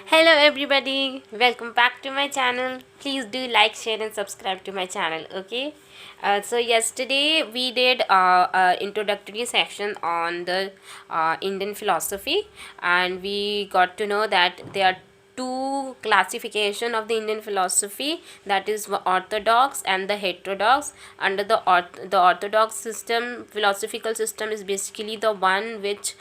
Hello everybody, welcome back to my channel. Please do like, share and subscribe to my channel, okay? So yesterday we did introductory section on the Indian philosophy, and we got to know that there are two classification of the Indian philosophy, that is orthodox and the heterodox. Under the orthodox system, philosophical system is basically the one which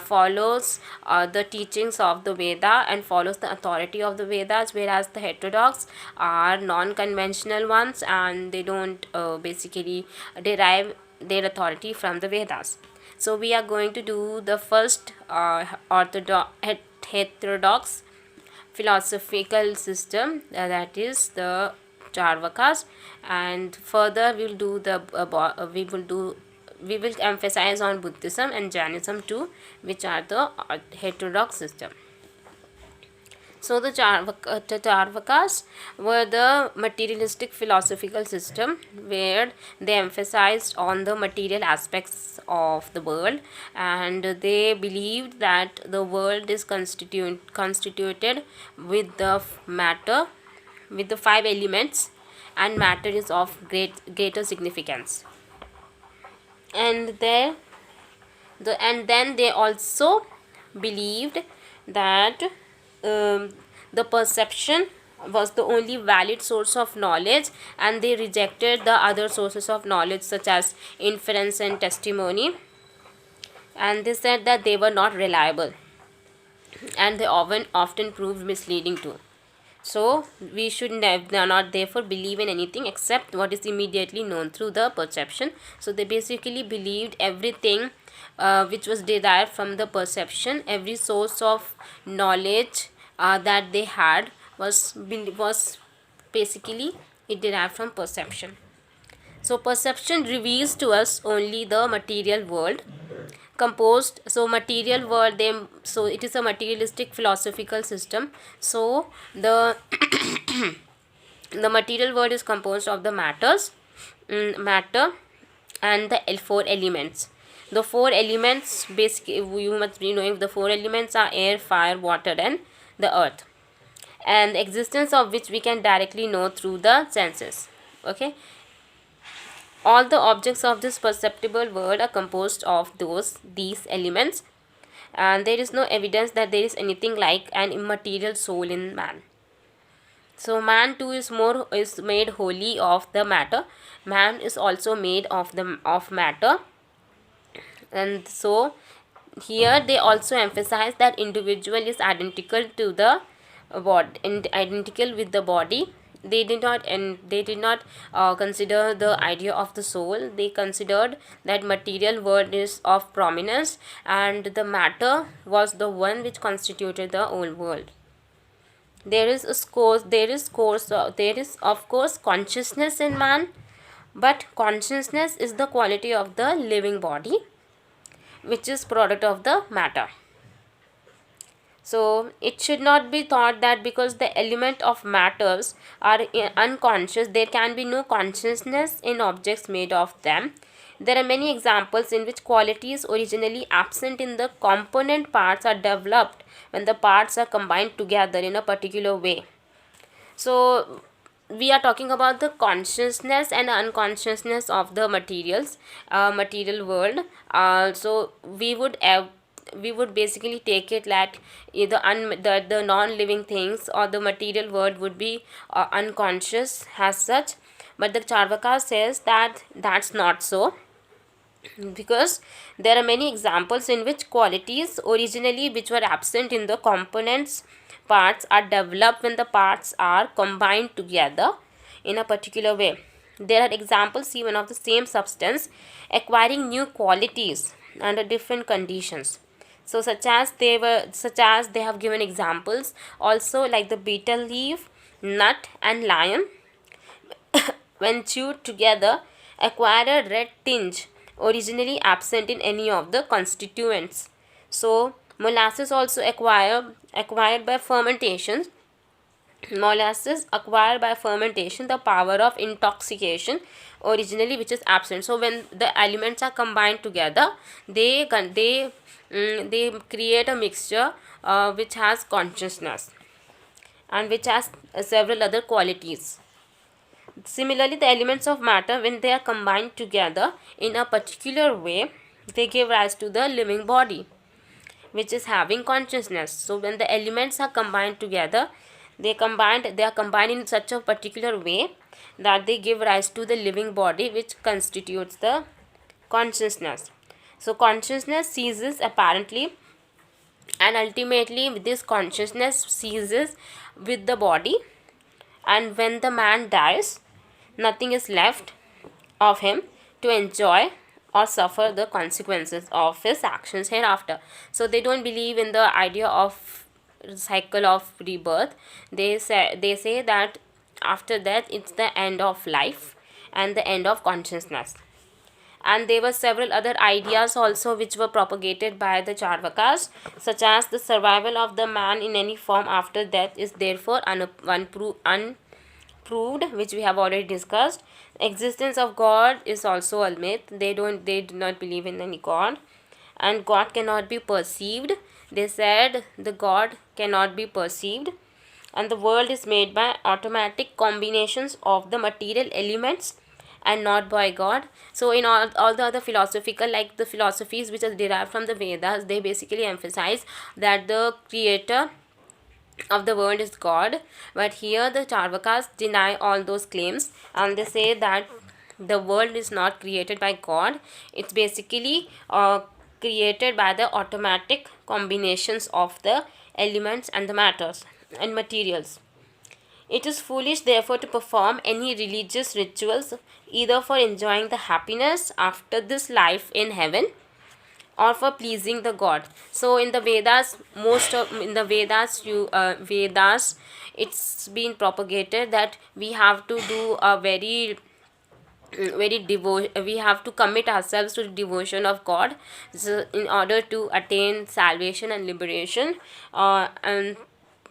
follows the teachings of the Veda and follows the authority of the Vedas, whereas the heterodox are non-conventional ones and they don't basically derive their authority from the Vedas. So we are going to do the first heterodox philosophical system, that is the Charvakas, and further we will emphasize on Buddhism and Jainism too, which are the heterodox system. So the Charvakas were the materialistic philosophical system where they emphasized on the material aspects of the world, and they believed that the world is constituted with the matter, with the five elements, and matter is of greater significance. And then they also believed that the perception was the only valid source of knowledge, and they rejected the other sources of knowledge such as inference and testimony, and they said that they were not reliable and they often proved misleading too. So we should not therefore believe in anything except what is immediately known through the perception. So they basically believed everything which was derived from the perception. Every source of knowledge that they had was basically it derived from perception. So perception reveals to us only the material world composed. So material world, so it is a materialistic philosophical system. So the the material world is composed of the matter and the four elements. The four elements, basically you must be knowing, the four elements are air, fire, water and the earth, and the existence of which we can directly know through the senses. Okay, all the objects of this perceptible world are composed of these elements, and there is no evidence that there is anything like an immaterial soul in man. So man too is made wholly of the matter. Man is also made of matter, and so here they also emphasize that individual is identical to the identical with the body. They did not consider the idea of the soul. They considered that material world is of prominence and the matter was the one which constituted the whole world. There is of course consciousness in man, but consciousness is the quality of the living body which is product of the matter. So it should not be thought that because the element of matters are unconscious, there can be no consciousness in objects made of them. There are many examples in which qualities originally absent in the component parts are developed when the parts are combined together in a particular way. So we are talking about the consciousness and unconsciousness of the material world. So we would basically take it like the non-living things or the material world would be unconscious as such, but the Charvaka says that that's not so, because there are many examples in which qualities originally which were absent in the components parts are developed when the parts are combined together in a particular way. There are examples even of the same substance acquiring new qualities under different conditions. So such as they have given examples also, like the betel leaf, nut and lime when chewed together acquire a red tinge originally absent in any of the constituents. So molasses also acquired by fermentation molasses acquire by fermentation the power of intoxication originally, which is absent. So when the elements are combined together, they create a mixture which has consciousness and which has several other qualities. Similarly, the elements of matter, when they are combined together in a particular way, they give rise to the living body, which is having consciousness. So when the elements are combined together, they are combined in such a particular way that they give rise to the living body, which constitutes the consciousness. So consciousness ceases apparently, and ultimately this consciousness ceases with the body, and when the man dies, nothing is left of him to enjoy or suffer the consequences of his actions hereafter. So they don't believe in the idea of cycle of rebirth. They say that after death it's the end of life and the end of consciousness. And there were several other ideas also which were propagated by the Charvakas, such as the survival of the man in any form after death is therefore unproved, which we have already discussed. Existence of God is also a myth. They do not believe in any God, and God cannot be perceived. They said the God cannot be perceived, and the world is made by automatic combinations of the material elements and not by God. So in all the other philosophical, like the philosophies which are derived from the Vedas, they basically emphasize that the creator of the world is God. But here the Charvakas deny all those claims, and they say that the world is not created by God. It's basically created by the automatic combinations of the elements and the matters and materials. It is foolish, therefore, to perform any religious rituals either for enjoying the happiness after this life in heaven or for pleasing the god. So in the Vedas, in the Vedas, it's been propagated that we have to do a we have to commit ourselves to the devotion of God, so in order to attain salvation and liberation. And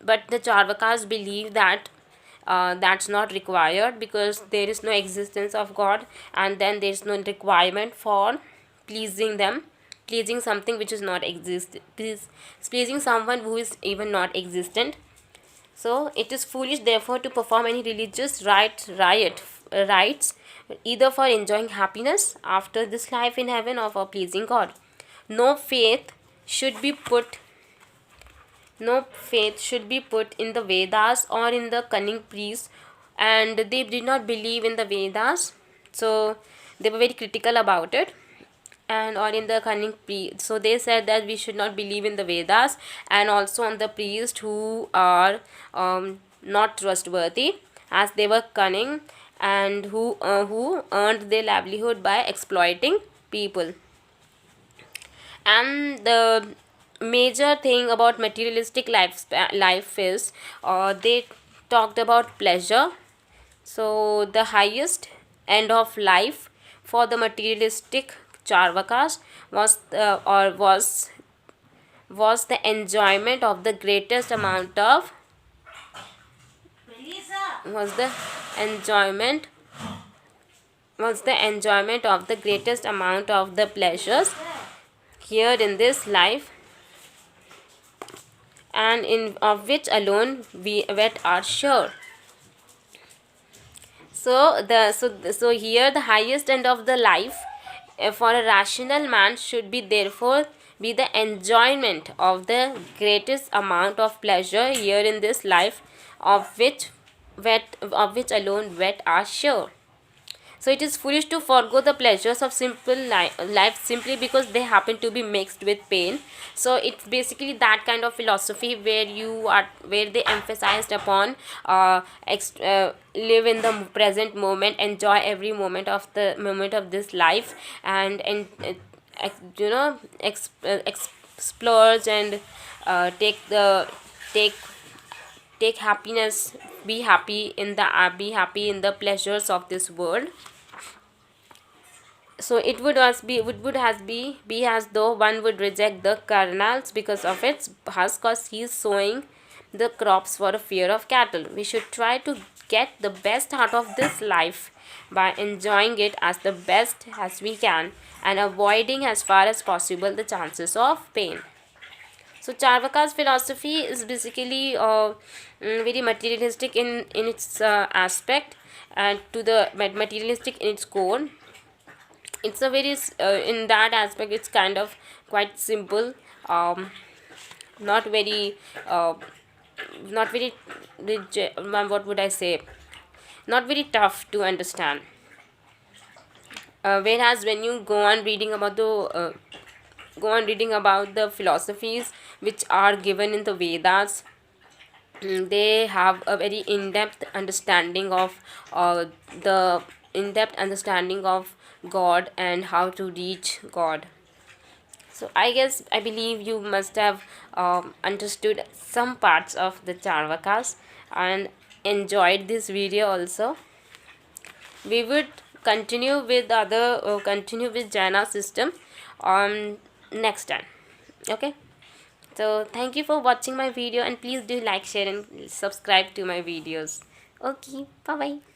but the Charvakas believe that that's not required, because there is no existence of God, and then there is no requirement for pleasing them, pleasing something which is not pleasing someone who is even not existent. So it is foolish, therefore, to perform any religious rites either for enjoying happiness after this life in heaven or for pleasing God. No faith should be put no faith should be put in the Vedas or in the cunning priests, and they did not believe in the Vedas, so they were very critical about it, and or in the cunning priest. So they said that we should not believe in the Vedas and also on the priests who are not trustworthy, as they were cunning and who earned their livelihood by exploiting people. And the major thing about materialistic life is they talked about pleasure. So the highest end of life for the materialistic Charvakas was the enjoyment of the greatest amount of was the enjoyment of the greatest amount of the pleasures here in this life, and in of which alone we are sure. So here the highest end of the life for a rational man should be therefore be the enjoyment of the greatest amount of pleasure here in this life, of which alone wet are sure. So it is foolish to forego the pleasures of simple life simply because they happen to be mixed with pain. So it's basically that kind of philosophy where they emphasized upon live in the present moment, enjoy every moment of this life, and explore and take take happiness, be happy in the pleasures of this world. So it would be as though one would reject the kernels because of its husk, because he is sowing the crops for a fear of cattle. We should try to get the best out of this life by enjoying it as the best as we can and avoiding as far as possible the chances of pain. So Charvaka's philosophy is basically very materialistic in its aspect, and to the materialistic in its core. It's a very in that aspect it's kind of quite simple, not very not very what would I say, not very tough to understand. Whereas when you go on reading about the philosophies which are given in the Vedas, they have a very in-depth understanding of the in-depth understanding of God and how to reach God. So I believe you must have understood some parts of the Charvakas and enjoyed this video also. We would continue with Jaina system on next time. Okay. So thank you for watching my video, and please do like, share and subscribe to my videos. Okay, bye bye.